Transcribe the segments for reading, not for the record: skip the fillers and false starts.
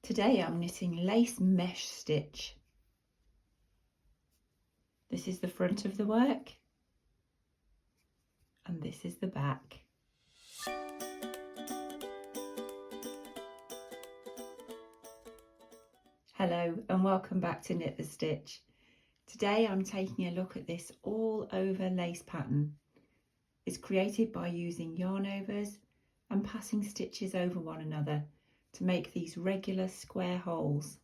Today I'm knitting lace mesh stitch. This is the front of the work and this is the back. Hello and welcome back to Knit the Stitch. Today I'm taking a look at this all over lace pattern. It's created by using yarn overs and passing stitches over one another to make these regular square holes.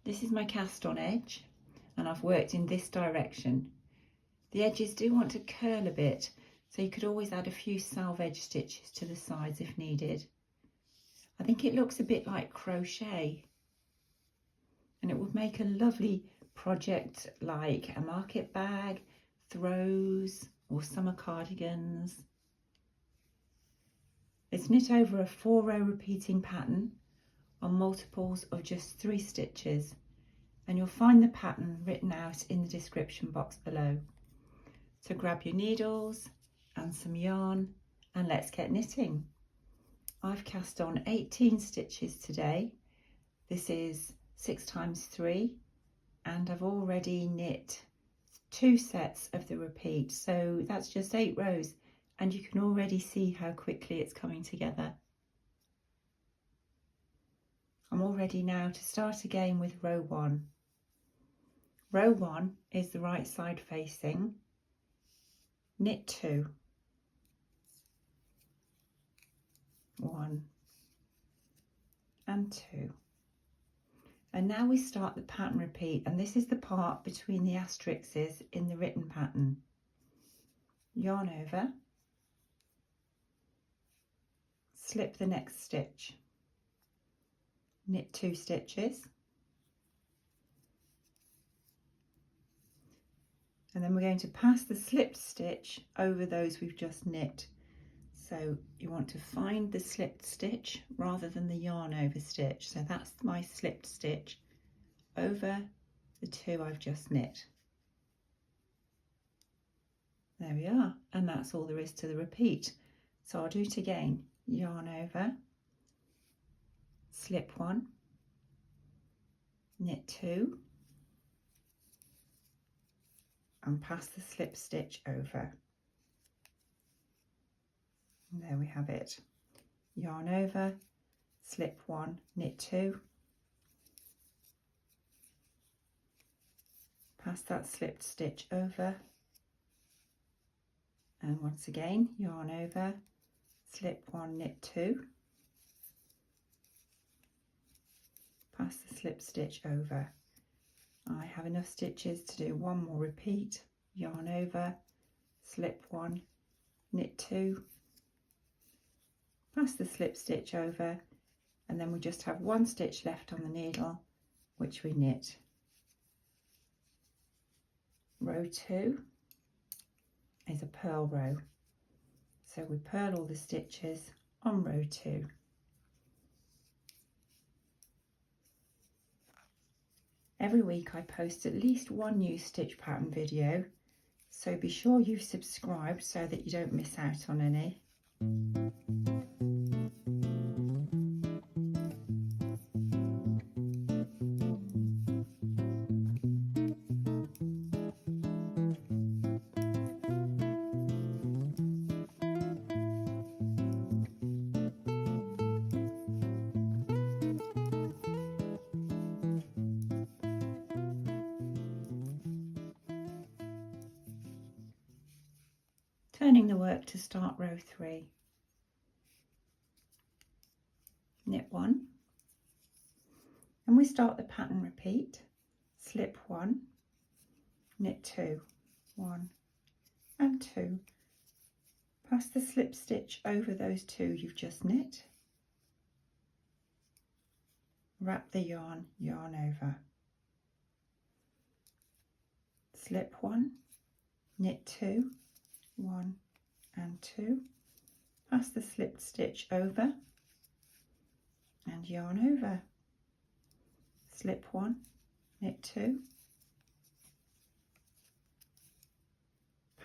This is my cast on edge and I've worked in this direction. The edges do want to curl a bit, so you could always add a few salve edge stitches to the sides if needed. I think it looks a bit like crochet and it would make a lovely project like a market bag, throws or summer cardigans. It's knit over a 4-row repeating pattern on multiples of just 3 stitches, and you'll find the pattern written out in the description box below. So grab your needles and some yarn and let's get knitting. I've cast on 18 stitches today. This is 6 times 3 and I've already knit 2 sets of the repeat, so that's just 8 rows and you can already see how quickly it's coming together. I'm all ready now to start again with row 1. Row 1 is the right side facing. Knit 2. 1 and 2. And now we start the pattern repeat, and this is the part between the asterisks in the written pattern. Yarn over, slip the next stitch, knit 2 stitches, and then we're going to pass the slipped stitch over those we've just knit. So you want to find the slipped stitch rather than the yarn over stitch. So that's my slipped stitch over the 2 I've just knit. There we are, and that's all there is to the repeat. So I'll do it again. Yarn over, slip 1, knit 2 and pass the slip stitch over. And there we have it. Yarn over, slip 1, knit 2, pass that slipped stitch over, and once again yarn over, slip 1, knit 2, pass the slip stitch over. I have enough stitches to do 1 more repeat. Yarn over, slip 1, knit 2, pass the slip stitch over, and then we just have 1 stitch left on the needle which we knit. Row 2 is a purl row, so we purl all the stitches on row 2. Every week I post at least 1 new stitch pattern video, so be sure you've subscribed so that you don't miss out on any. Turning the work to start row 3. Knit 1 and we start the pattern repeat. Slip 1, knit 2, 1 and 2, pass the slip stitch over those 2 you've just knit, wrap the yarn, yarn over, slip 1, knit 2, 1 and 2, pass the slipped stitch over and yarn over, slip 1, knit 2,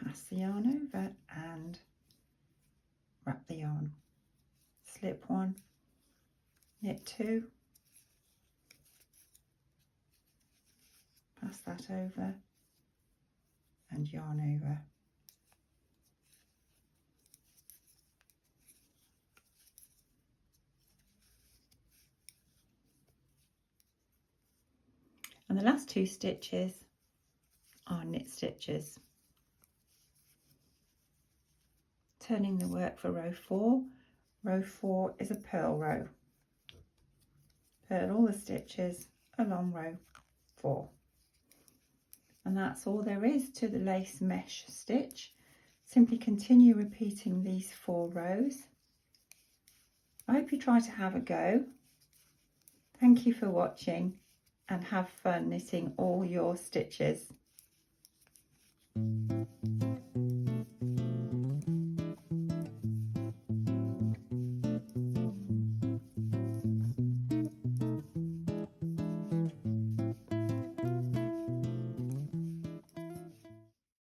pass the yarn over and wrap the yarn. slip 1, knit 2, pass that over and yarn over. And the last 2 stitches are knit stitches. Turning the work for row 4. Row 4 is a purl row. Purl all the stitches along row 4. And that's all there is to the lace mesh stitch. Simply continue repeating these 4 rows. I hope you try to have a go. Thank you for watching and have fun knitting all your stitches.